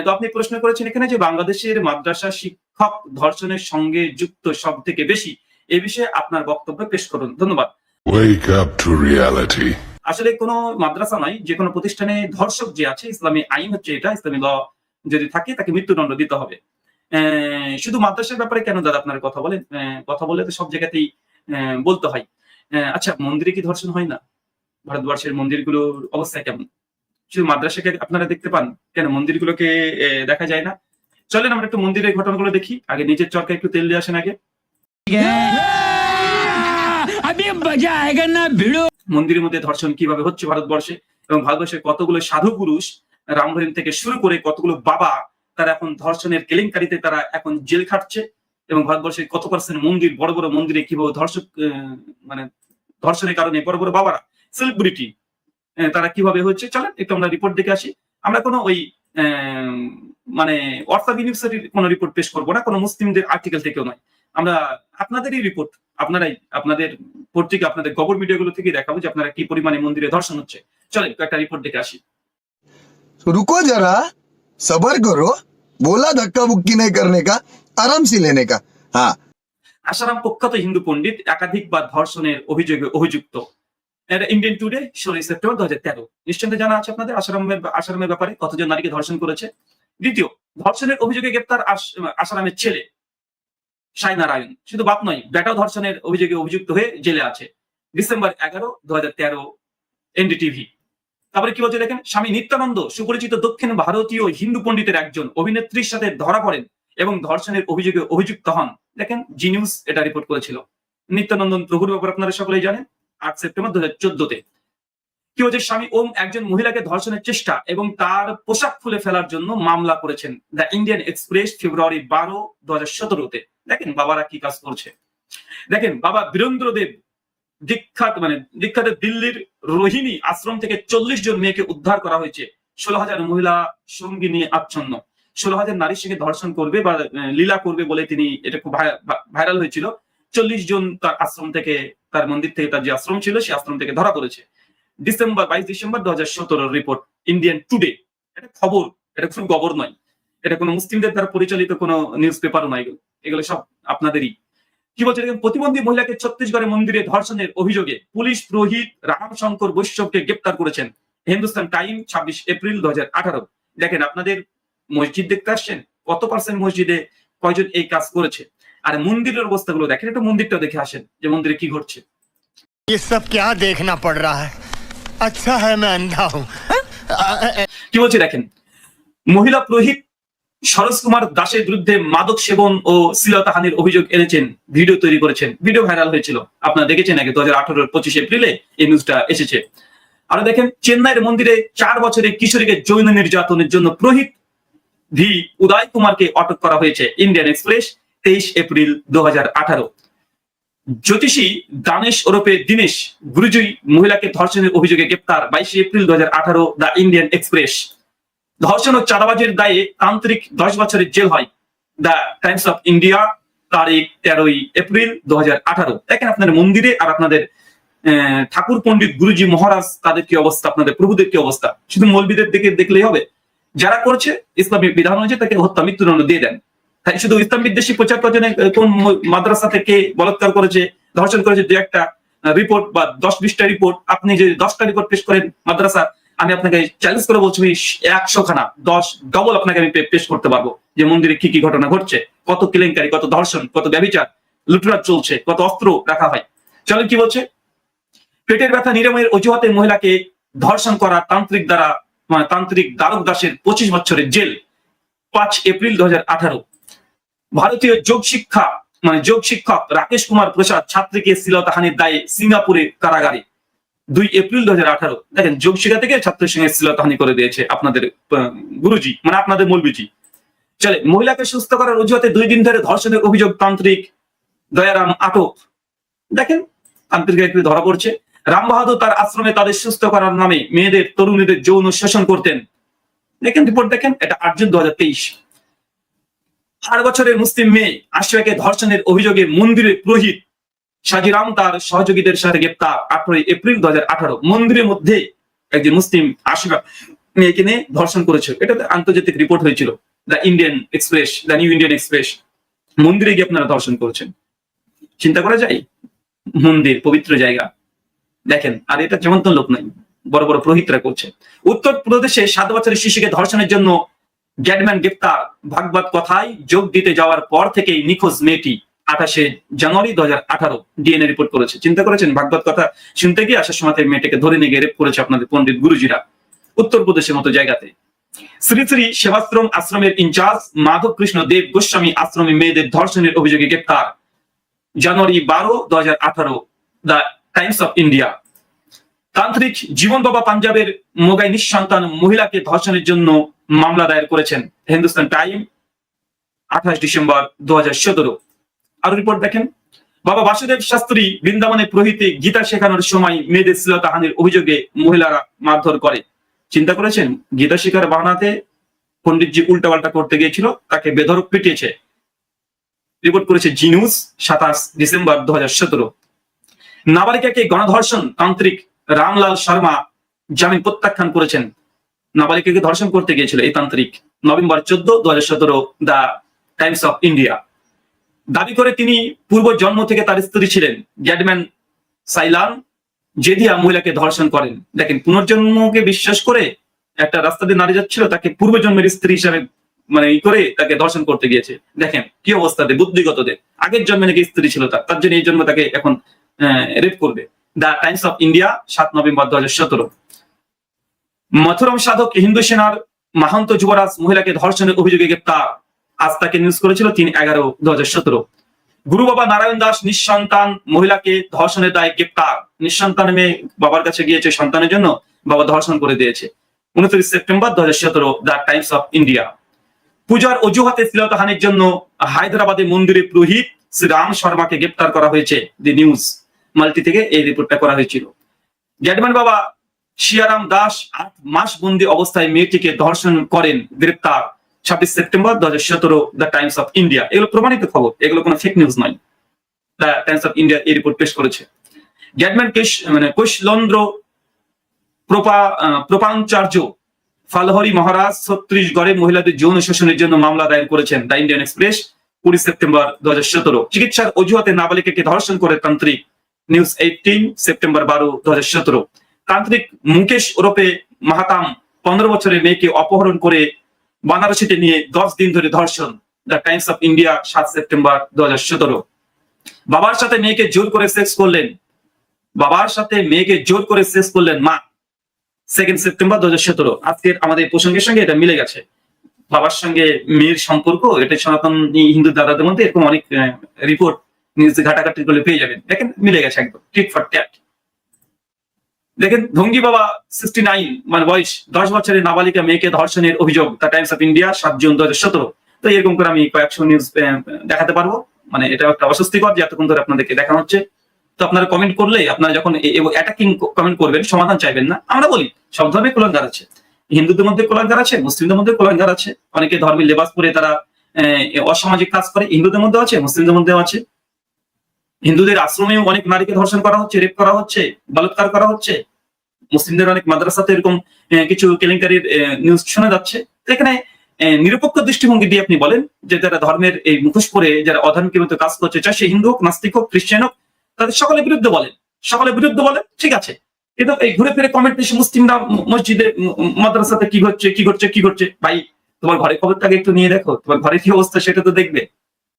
তো আপনি প্রশ্ন করেছেন এখানে যে বাংলাদেশের মাদ্রাসা শিক্ষক ধর্ষণের সঙ্গে যুক্ত সব থেকে বেশি, এ বিষয়ে আপনার বক্তব্য পেশ করুন। ধন্যবাদ। Wake up to reality. আসলে কোনো মাদ্রাসা নয়, যে কোনো প্রতিষ্ঠানে ধর্ষক যে আছে, ইসলামী আইন হচ্ছে এটা, ইসলামী ল যদি থাকে তাকে মৃত্যুদণ্ড দিতে হবে। শুধু মাদ্রাসার ব্যাপারে কেন দাদা আপনারা কথা বলেন? কথা বললে তো সব জায়গাতেই বলতে হয়। আচ্ছা, মন্দিরে কি ধর্ষণ হয় না? ভারতবর্ষের মন্দিরগুলোর অবস্থা কেমন? শুধু মাদ্রাসাকে আপনারা দেখতে পান, কেন মন্দিরগুলোকে দেখা যায় না? চলেন আমরা একটু মন্দিরের ঘটনাগুলো দেখি। আগে নিজের চরকা একটু তেল দিয়ে আসেন আগে। মন্দিরের মধ্যে ধর্ষণ কিভাবে হচ্ছে ভারতবর্ষে, এবং ভারতবর্ষের কতগুলো সাধু পুরুষ, রামহরিণ থেকে শুরু করে কতগুলো বাবা, তারা এখন ধর্ষণের কেলেঙ্কারিতে তারা এখন জেল খাটছে। এবং ভারতবর্ষের কত পার্সেন্ট মন্দির, বড় বড় মন্দিরে কিভাবে মানে ধর্ষণের কারণে বড় বড় বাবারা, সেলিব্রিটি, তারা কিভাবে হচ্ছে। চলেন একটু আমরা রিপোর্ট দেখে আসি। আমরা কোনো ওই মানে ওয়াটসঅ্যাপ ইউনিভার্সিটির কোনো রিপোর্ট পেশ করবো না, কোনো মুসলিমদের আর্টিকেল থেকেও নয়। আমরা আপনাদেরই রিপোর্ট, আপনারাই আপনাদের পত্রিকা, আপনাদের খবর মিডিয়াগুলো থেকে দেখাবো যে আপনারা কি পরিমাণে মন্দিরে ধর্ষণ হচ্ছে। চলেন একটা রিপোর্ট দেখে আসি। रुको जरा, सबर करो, बोला धक्का बुक्की नहीं करने का, आराम से लेने का। हाँ, আসারাম প্রখ্যাত হিন্দু পণ্ডিত একাধিকবার ধর্ষণের অভিযোগে অভিযুক্ত। এটা ইন্ডিয়ান টুডে 16 সেপ্টেম্বর 2013। নিশ্চয়ই জানা আছে আপনাদের আসারামের ব্যাপারে কতজন নারীকে ধর্ষণ করেছে। দ্বিতীয়, ধর্ষণের অভিযোগে গ্রেপ্তার আসারামের ছেলে সাই নারায়ণ। শুধু বাপ নয়, বেটাও ধর্ষণের অভিযোগে অভিযুক্ত হয়ে জেলে আছে। December 11, 2013, NDTV. তারপরে কি বলছে দেখেন, স্বামী নিত্যানন্দ সুপরিচিত দক্ষিণ ভারতীয় হিন্দু পণ্ডিতের একজন অভিনেত্রীর সাথে ধরা পড়েন এবং ধর্ষণের অভিযোগে অভিযুক্ত হন। দেখেন, জি নিউজ এটা রিপোর্ট করেছিল। নিত্যানন্দন প্রভুর ব্যাপারে আপনারা সকলেই জানেন। 8 সেপ্টেম্বর 2014-তে কি হচ্ছে, স্বামী ওম একজন মহিলাকে ধর্ষণের চেষ্টা এবং তার পোশাক খুলে ফেলার জন্য মামলা করেছেন। দ্য ইন্ডিয়ান এক্সপ্রেস, ফেব্রুয়ারি 12, 2017-তে। দেখেন বাবারা কি কাজ করছে। দেখেন, বাবা বীরেন্দ্রদেব বিখ্যাত দিল্লির রোহিণী আশ্রম থেকে 40 জন মেয়েকে উদ্ধার করা হয়েছে। 16,000 মহিলা সঙ্গী নিয়ে আচ্ছন্ন। 16,000 নারীর সঙ্গে ধর্ষণ করবে বা লীলা করবে বলে তিনি, এটা খুব ভাইরাল হয়েছিল। 40 জন তার আশ্রম থেকে, তার মন্দির থেকে, তার যে আশ্রম ছিল সেই আশ্রম থেকে ধরা পড়েছে। 22 ডিসেম্বর 2017 রিপোর্ট, ইন্ডিয়ান টুডে। এটা খবর, এটা কোনো খবর নয়, এটা কোনো মুসলিমদের দ্বারা পরিচালিত কোনো নিউজ পেপারও নয়, এগুলো সব আপনাদেরই। কি বলছে দেখেন, প্রতিবন্ধী মহিলাকে ছত্তিশগড়ের মন্দিরে ধর্ষণের অভিযোগে পুলিশ পুরোহিত রামশঙ্কর বৈশ্যকে গ্রেপ্তার করেছেন। Hindustan time, 26 April 2018। দেখেন, আপনাদের মসজিদ দেখতে আসছেন, কত পার্সেন্ট মসজিদে কয়জন এই কাজ করেছে। আর মন্দিরের অবস্থাগুলো দেখেন, একটু মন্দিরটা দেখে আসেন যে মন্দিরে কি ঘটছে। ये सब क्या देखना पड़ रहा है? अच्छा है मैं अंधा हूं। কি বলছে দেখেন, মহিলা পুরোহিত সরোজ কুমার দাসের বিরুদ্ধে মাদক সেবন ও শ্লীলতাহানির অভিযোগ এনেছেন, ভিডিও তৈরি করেছেন। ভিডিও ভাইরাল হয়েছিল, আপনারা দেখেছেন আগে 2018 25 এপ্রিলে এই নিউজটা এসেছে। আর দেখেন, চেন্নাইয়ের মন্দিরে 4 বছরের কিশোরীকে যৌন নির্যাতনের জন্য পুরোহিত ভি উদয় কুমারকে আটক করা হয়েছে। Indian express, 23 April 2018। জ্যোতিষী দানেশ ওরফে দীনেশ গুরুজি মহিলাকে ধর্ষণের অভিযোগে গ্রেপ্তার, 22 এপ্রিল 2018, দ্য ইন্ডিয়ান এক্সপ্রেস। ধর্ষণ ও চাঁদাবাজির দায়ে তান্ত্রিক 10 বছরের জেল হয়, দ্য টাইমস অফ ইন্ডিয়া, তারিখ 13 এপ্রিল 2018। দেখেন আপনাদের মন্দিরে আর আপনাদের ঠাকুর পণ্ডিত গুরুজি মহারাজ, তাদের কি অবস্থা, আপনাদের প্রভুদের কি অবস্থা। শুধু মৌলবীদের দিকে দেখলেই হবে, যারা করছে ইসলামী বিধান অনুযায়ী তাকে হত্যা মৃত্যুদণ্ড দিয়ে দেন। তাই শুধু ইসলাম বিদ্বেষী প্রচার প্রচারে কোন মাদ্রাসা থেকে বলাৎকার করেছে, ধর্ষণ করেছে, দু একটা রিপোর্ট বা 10-20টা রিপোর্ট, আপনি যে 10টা রিপোর্ট পেশ করেন মাদ্রাসা, আমি আপনাকে চ্যালেঞ্জ করে বলছি 100 খানা 10 ডবল আপনাকে আমি পেশ করতে পারবো যে মন্দিরে কি কি ঘটনা ঘটছে, কত কেলেঙ্কারি, কত ধর্ষণ, কত ব্যভিচার, লুটপাট চলছে, কত অস্ত্র রাখা হয়। চলেন কি বলছে, পেটের ব্যথা নিরাময়ের অজুহাতে মহিলাকে ধর্ষণ করা তান্ত্রিক দ্বারক দাসের 25 বছরের জেল, 5 এপ্রিল 2018। ভারতীয় যোগ শিক্ষক রাকেশ কুমার প্রসাদ ছাত্রীকে শ্লীলতাহানির দায়ে সিঙ্গাপুরের কারাগারে, 2 এপ্রিল 2018। দেখেন, যোগ শিক্ষা থেকে ছাত্রের সঙ্গে শ্লীলতাহানি করে দিয়েছে আপনাদের গুরুজি, মানে আপনাদের মৌলবীজি। চলে, মহিলাকে সুস্থ করার অজুহাতে 2 দিন ধরে ধর্ষণের অভিযোগ তান্ত্রিক দয়ারাম আটক। দেখেন, তান্ত্রিক ধরা পড়ছে। রাম বাহাদুর তার আশ্রমে তাদের সুস্থ করার নামে মেয়েদের, তরুণীদের যৌন শোষণ করতেন। দেখেন রিপোর্ট, দেখেন, এটা 8 জুন 2023। 8 বছরের মুসলিম মেয়ে আশিয়াকে ধর্ষণের অভিযোগে মন্দিরের পুরোহিত সাজিরাম তার সহযোগীদের সাথে গ্রেপ্তার, 18 এপ্রিল 2018। মন্দিরের মধ্যে একজন মুসলিম আশিয়া মেয়েকে নিয়ে ধর্ষণ করেছে, এটা তো আন্তর্জাতিক রিপোর্ট হয়েছিল। The Indian express, the new Indian express. মন্দিরে গিয়ে আপনারা ধর্ষণ করেছেন, চিন্তা করা যায়? মন্দির পবিত্র জায়গা, দেখেন। আর এটা যেমন তো লোক নাই, বড় বড় পুরোহিতরা করছে। উত্তরপ্রদেশে 7 বছরের শিশুকে ধর্ষণের জন্য গ্যাডম্যান গ্রেপ্তার। ভাগবত কথায় যোগ দিতে যাওয়ার পর থেকেই নিখোঁজ মেয়েটি। 28 জানুয়ারি 2018 ডিএনএ রিপোর্ট করেছে। চিন্তা করেছেন, ভাগবত কথা শুনতে গিয়ে আসার সময় মেয়েটাকে ধরে নিয়ে রেপ করেছে আপনাদের পণ্ডিত গুরুজিরা উত্তরপ্রদেশের মতো জায়গাতে। শ্রী শ্রী সেবাশ্রম আশ্রমের ইনচার্জ মাধব কৃষ্ণ দেব গোস্বামী আশ্রমে মেয়েদের ধর্ষণের অভিযোগে গ্রেপ্তার। জানুয়ারি 12, 2018 দ্য টাইমস অফ ইন্ডিয়া। তান্ত্রিক জীবন বাবা পাঞ্জাবের মোগাই নিঃসন্তান মহিলাকে ধর্ষণের জন্য মামলা দায়ের করেছেন। Hindustan time 28 December 2017। আরো রিপোর্ট দেখেন। বাবা বাসুদেব শাস্ত্রী বৃন্দাবনে পুরোহিতে গীতা শেখানোর সময় মেয়েদের শ্লীলতাহানির অভিযোগে মহিলারা মারধর করে। চিন্তা করেছেন, গীতা শিখার বাহানাতে পণ্ডিতজি উল্টাপাল্টা করতে গিয়েছিল, তাকে বেধড়ক পিটিয়েছে। রিপোর্ট করেছে জি নিউজ 27 ডিসেম্বর 2017। নাবালিকাকে গণধর্ষণ, তান্ত্রিক রামলাল শর্মা জামিন প্রত্যাখ্যান করেছেন। নাবালিকাকে ধর্ষণ করতে গিয়েছিল এই তান্ত্রিক। November 14, 2017 the Times of India. দাবি করে তিনি পূর্ব জন্ম থেকে তার স্ত্রী ছিলেন। গ্যাডম্যান সাইলান জেদিয়া মহিলাকে ধর্ষণ করেন। দেখেন, পুনর্জন্মকে বিশ্বাস করে একটা রাস্তা দিয়ে নারী যাচ্ছিল, তাকে পূর্বজন্মের স্ত্রী হিসাবে করে তাকে ধর্ষণ করতে গিয়েছে। দেখেন কি অবস্থাতে বুদ্ধিগতদের, আগের জন্মে নাকি স্ত্রী ছিল তার জন্য এই জন্ম তাকে এখন রেপ করবে। The Times of India 7 November 2017। মথুরাম সাধক হিন্দু সেনার মাহান্ত যুবরাজ মহিলাকে ধর্ষণের অভিযোগে গ্রেপ্তার। আজ তাকে নিউজ করেছিল 3/11/2017। গুরু বাবা নারায়ণ দাস নিঃসন্তান মহিলাকে ধর্ষণের দায়ে গ্রেপ্তার। নিঃসন্তান মেয়ে বাবার কাছে গিয়েছে সন্তানের জন্য, বাবা ধর্ষণ করে দিয়েছে। 29 September 2017 the Times of India. পূজার অজুহাতে শ্লীলতাহানির জন্য হায়দ্রাবাদে মন্দিরে পুরোহিত শ্রী রাম শর্মাকে গ্রেপ্তার করা হয়েছে। দি নিউজ মাল্টি থেকে এই রিপোর্টটা করা হয়েছিল। গ্যাডম্যান বাবা শিয়ারাম দাস 8 মাস বন্দী অবস্থায় মেয়েটিকে ধর্ষণ করেন, গ্রেপ্তার। 26 September 2017 the Times of India. এগুলো প্রমাণিত খবর, এগুলো কোনো ফেক নিউজ নয়। দ্য টাইমস অফ ইন্ডিয়া এই রিপোর্ট পেশ করেছে। গ্যাডম্যান কৈশলেন্দ্র প্রপাঞ্চার্য ফালহরি মহারাজ ছত্তিশগড়ে মহিলাদের যৌন শোষণের জন্য মামলা দায়ের করেছেন। The Indian express 20 September 2017। চিকিৎসার অজুহাতে নাবালিকাকে ধর্ষণ করে তান্ত্রিক। News 18 September 12, 2017। তান্ত্রিক মুকেশ ওরফে মাহাতাম 15 বছরের মেয়েকে অপহরণ করে বানারসিতে নিয়ে 10 দিন ধরে ধর্ষণ। The Times of India 7 September 2017। বাবার সাথে মেয়েকে জোর করে সেক্স করলেন। বাবার সাথে মেয়েকে জোর করে সেক্স করলেন মা। 2 সেপ্টেম্বর 2017। আজকের আমাদের প্রসঙ্গের সঙ্গে এটা মিলে গেছে। বাবার সঙ্গে মেয়ের সম্পর্ক, এটা সনাতন হিন্দু দাদাদের মধ্যে এরকম অনেক রিপোর্ট নিউজ ঘাটাঘাটি করলে পেয়ে যাবেন। দেখেন মিলে গেছে একদম টিট ফর ট্যাট। দেখেন ধঙ্গি বাবা 69 বয়স 10 বছরের নাবালিকা মেয়েকে ধর্ষণের অভিযোগ। The Times of India 7 June 2017। তো এরকম করে আমি কয়েকশো নিউজ দেখাতে পারবো। এটা একটা অস্বস্তিকর যে এতক্ষণ ধরে আপনাদেরকে দেখানো হচ্ছে। তো আপনারা কমেন্ট করলে, আপনারা যখন অ্যাটাকিং কমেন্ট করবেন, সমাধান চাইবেন না। আমরা বলি সব ধর্মে কুলাঙ্গার আছে, হিন্দুদের মধ্যে কুলাঙ্গার আছে, মুসলিমদের মধ্যে কুলাঙ্গার আছে। অনেকে ধর্মের লেবাস পরে তারা অসামাজিক কাজ করে, হিন্দুদের মধ্যেও আছে, মুসলিমদের মধ্যেও আছে। হিন্দুদের আশ্রমেও অনেক নারীকে ধর্ষণ করা হচ্ছে, রেপ করা হচ্ছে, বলাৎকার করা হচ্ছে। মুসলিমদের অনেক মাদ্রাসাতে এরকম কিছু কেলেঙ্কারির নিউজ শোনা যাচ্ছে। এখানে নিরপেক্ষ দৃষ্টিভঙ্গি দিয়ে আপনি বলেন যে যারা ধর্মের এই মুখোশ পরে যারা অধার্মিকের মতো কাজ করছে, চাই সে হিন্দু হোক, নাস্তিক হোক, খ্রিস্টান হোক, তাদের সকলের বিরুদ্ধে বলেন, সকলের বিরুদ্ধে বলেন, ঠিক আছে। কিন্তু এই ঘুরে ফিরে কমেন্ট এসে মুসলিমরা মসজিদে মাদ্রাসাতে কি ঘটছে, কি ঘটছে, কি ঘটছে। ভাই, তোমার ঘরে খবরটাকে একটু নিয়ে দেখো, তোমার ঘরে কি অবস্থা সেটা তো দেখবে।